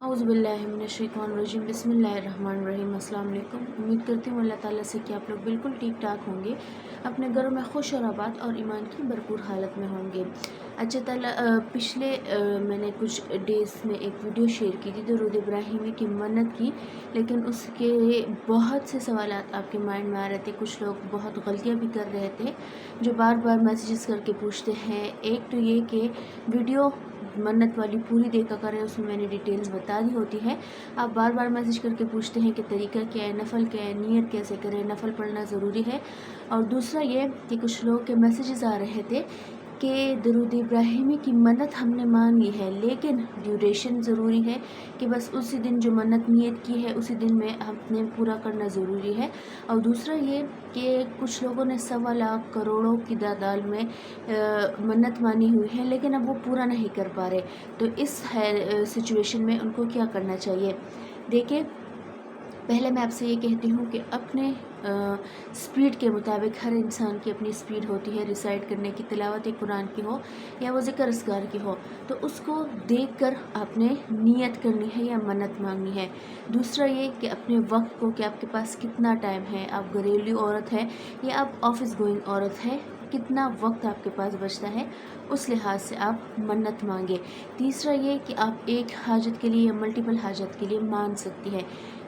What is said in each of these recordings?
औज़ुबिल्लाहिमिनश्शैतानिर्रजीम बिस्मिल्लाहिर्रहमानिर्रहीम। अस्सलाम वालेकुम। उम्मीद करती हूँ अल्लाह ताला से कि आप लोग बिल्कुल ठीक ठाक होंगे, अपने घरों में खुश और आबाद और ईमान की भरपूर हालत में होंगे। अच्छा ताला पिछले मैंने कुछ डेज़ में एक वीडियो शेयर की थी दरूद इब्राहिमी की मन्नत की, लेकिन उसके बहुत से सवालात आपके माइंड में आ रहे थे। कुछ लोग बहुत गलतियाँ भी कर रहे थे जो बार बार मैसेजेस करके पूछते हैं। एक तो ये कि वीडियो मन्नत वाली पूरी देखा करें, उसमें मैंने डिटेल्स बता दी होती है। आप बार बार मैसेज करके पूछते हैं कि तरीका क्या है, नफ़ल क्या है, नियत कैसे करें, नफ़ल पढ़ना ज़रूरी है। और दूसरा ये कि कुछ लोगों के मैसेजेस आ रहे थे कि दरूद इब्राहिमी की मन्नत हमने मान ली है, लेकिन ड्यूरेशन ज़रूरी है कि बस उसी दिन जो मन्नत नियत की है उसी दिन में हमने पूरा करना ज़रूरी है। और दूसरा ये कि कुछ लोगों ने 1.25 लाख करोड़ों की तादाद में मन्नत मानी हुई है, लेकिन अब वो पूरा नहीं कर पा रहे। तो इस सिचुएशन में उनको क्या करना चाहिए? देखिए, पहले मैं आपसे ये कहती हूँ कि अपने स्पीड के मुताबिक हर इंसान की अपनी स्पीड होती है रिसाइट करने की, तिलावत कुरान की हो या वो ज़िक्र अस्कार की हो, तो उसको देखकर आपने नियत करनी है या मन्नत मांगनी है। दूसरा ये कि अपने वक्त को, कि आपके पास कितना टाइम है, आप घरेलू औरत है या आप ऑफिस गोइंग औरत है, कितना वक्त आपके पास बचता है, उस लिहाज से आप मन्नत मांगे। तीसरा ये कि आप एक हाजत के लिए या मल्टीपल हाजत के लिए मांग सकती है।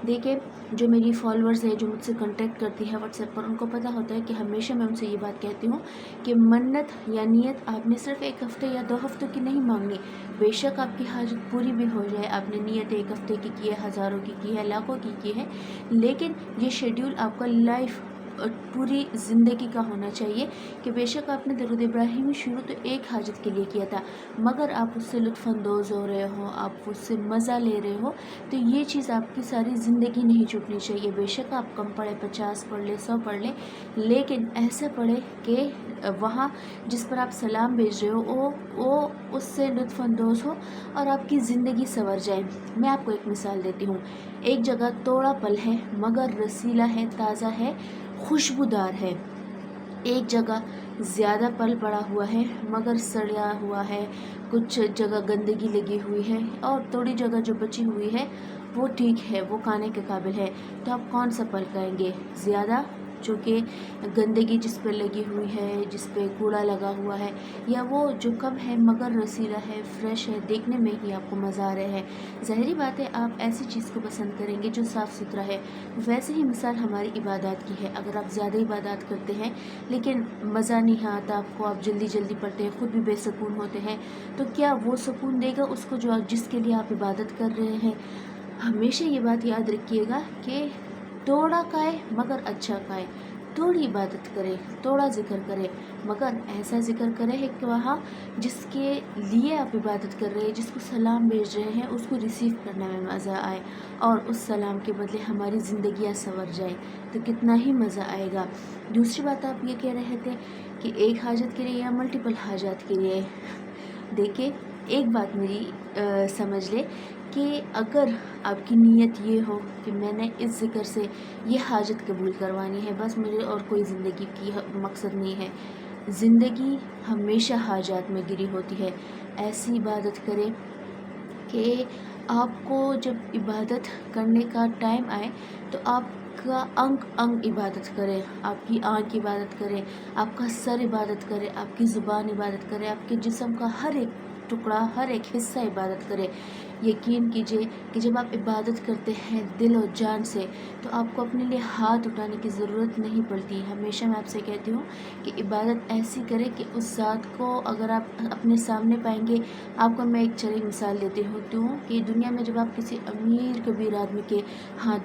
देखिए, जो मेरी फॉलोअर्स है, जो मुझसे कांटेक्ट करती है व्हाट्सएप पर, उनको पता होता है कि हमेशा मैं उनसे ये बात कहती हूँ कि मन्नत या नियत आपने सिर्फ 1 हफ़्ते या 2 हफ़्तों की नहीं मांगनी। बेशक आपकी हाजत पूरी भी हो जाए, आपने नियत 1 हफ़्ते की है, हज़ारों की है, लाखों की है, लेकिन ये शेड्यूल आपका लाइफ पूरी ज़िंदगी का होना चाहिए कि बेशक आपने दरूद इब्राहिमी शुरू तो एक हाजत के लिए किया था, मगर आप उससे लुत्फ़अंदोज़ हो रहे हो, आप उससे मज़ा ले रहे हो, तो ये चीज़ आपकी सारी ज़िंदगी नहीं छूटनी चाहिए। बेशक आप कम पढ़े, 50 पढ़ ले, 100 पढ़ ले, लेकिन ऐसा पढ़े कि वहाँ जिस पर आप सलाम भेज रहे हो वो उससे लुत्फ़अंदोज़ हो और आपकी ज़िंदगी संवर जाए। मैं आपको एक मिसाल देती हूँ। एक जगह तोड़ा फल है मगर रसीला है, ताज़ा है, खुशबूदार है। एक जगह ज़्यादा पल पड़ा हुआ है मगर सड़ा हुआ है, कुछ जगह गंदगी लगी हुई है, और थोड़ी जगह जो बची हुई है वो ठीक है, वो खाने के काबिल है। तो आप कौन सा पल खाएंगे? ज़्यादा जो कि गंदगी जिस पर लगी हुई है, जिस पे कूड़ा लगा हुआ है, या वो जो कम है मगर रसीला है, फ्रेश है, देखने में ही आपको मज़ा आ रहा है? ज़ाहिरी बात है आप ऐसी चीज़ को पसंद करेंगे जो साफ़ सुथरा है। वैसे ही मिसाल हमारी इबादत की है। अगर आप ज़्यादा इबादत करते हैं लेकिन मज़ा नहीं आता आपको, आप जल्दी जल्दी पढ़ते हैं, ख़ुद भी बेसुकून होते हैं, तो क्या वो सुकून देगा उसको जो जिसके लिए आप इबादत कर रहे हैं? हमेशा ये बात याद रखिएगा कि थोड़ा खाए मगर अच्छा खाए, थोड़ी इबादत करे, थोड़ा ज़िक्र करे, मगर ऐसा ज़िक्र करे है कि वहाँ जिसके लिए आप इबादत कर रहे हैं, जिसको सलाम भेज रहे हैं, उसको रिसीव करने में मज़ा आए और उस सलाम के बदले हमारी ज़िंदगियाँ संवर जाए, तो कितना ही मज़ा आएगा। दूसरी बात आप ये कह रहे थे कि एक हाजत के लिए या मल्टीपल हाजत के लिए। देखिए, एक बात मेरी समझ ले कि अगर आपकी नीयत ये हो कि मैंने इस ज़िक्र से ये हाजत कबूल करवानी है, बस मुझे और कोई ज़िंदगी की मकसद नहीं है। ज़िंदगी हमेशा हाजात में घिरी होती है। ऐसी इबादत करें कि आपको जब इबादत करने का टाइम आए तो आपका अंग अंग इबादत करे, आपकी आँख इबादत करे, आपका सर इबादत करे, आपकी ज़ुबान इबादत करे, आपके जिस्म का हर एक टुकड़ा, हर एक हिस्सा इबादत करे। यकीन कीजिए कि जब आप इबादत करते हैं दिल और जान से, तो आपको अपने लिए हाथ उठाने की ज़रूरत नहीं पड़ती। हमेशा मैं आपसे कहती हूँ कि इबादत ऐसी करें कि उस ज़ात को अगर आप अपने सामने पाएंगे। आपको मैं एक चली मिसाल देती होती हूँ कि दुनिया में जब आप किसी अमीर कबीर आदमी के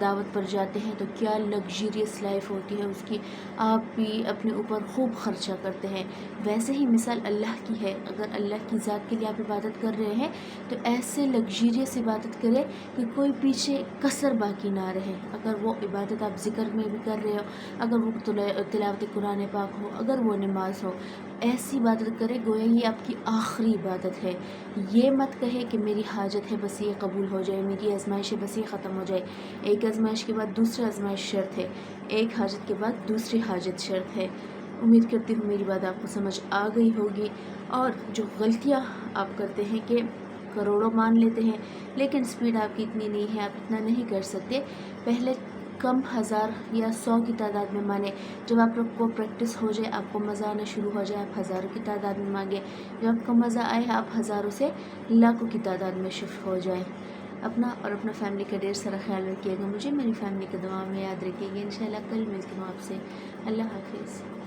दावत पर जाते हैं तो क्या लग्जरियस लाइफ होती है उसकी, आप भी अपने ऊपर खूब खर्चा करते हैं। वैसे ही मिसाल अल्लाह की है। अगर अल्लाह की ज़ात के लिए आप इबादत कर रहे हैं तो ऐसे लग्जरियस इबादत करें कि कोई पीछे कसर बाकी ना रहे। अगर वो इबादत आप ज़िक्र में भी कर रहे हो, अगर वो तिलावत कुरान पाक हो, अगर वो नमाज हो, ऐसी इबादत करें गोया ये आपकी आखिरी इबादत है। ये मत कहे कि मेरी हाजत है बस ये कबूल हो जाए, मेरी आजमाइश है बस ये ख़त्म हो जाए। एक आजमाइश के बाद दूसरी आजमाइश शर्त है, एक हाजत के बाद दूसरी हाजत शर्त है। उम्मीद करती हूँ मेरी बात आपको समझ आ गई होगी। और जो गलतियाँ आप करते हैं कि کروڑوں مان لیتے ہیں، لیکن سپیڈ آپ کی اتنی نہیں ہے، آپ اتنا نہیں کر سکتے۔ پہلے کم 1000 یا 100 کی تعداد میں مانیں، جب آپ لوگ کو پریکٹس ہو جائے، آپ کو مزہ آنا شروع ہو جائے، آپ ہزاروں کی تعداد میں مانگیں، جب آپ کو مزہ آئے آپ ہزاروں سے لاکھوں کی تعداد میں شفٹ ہو جائیں۔ اپنا اور اپنا فیملی کا ڈھیر سارا خیال رکھیے گا، مجھے میری فیملی کے دعا میں یاد رکھیے گا۔ انشاءاللہ کل ملتی ہوں آپ سے۔ اللہ حافظ۔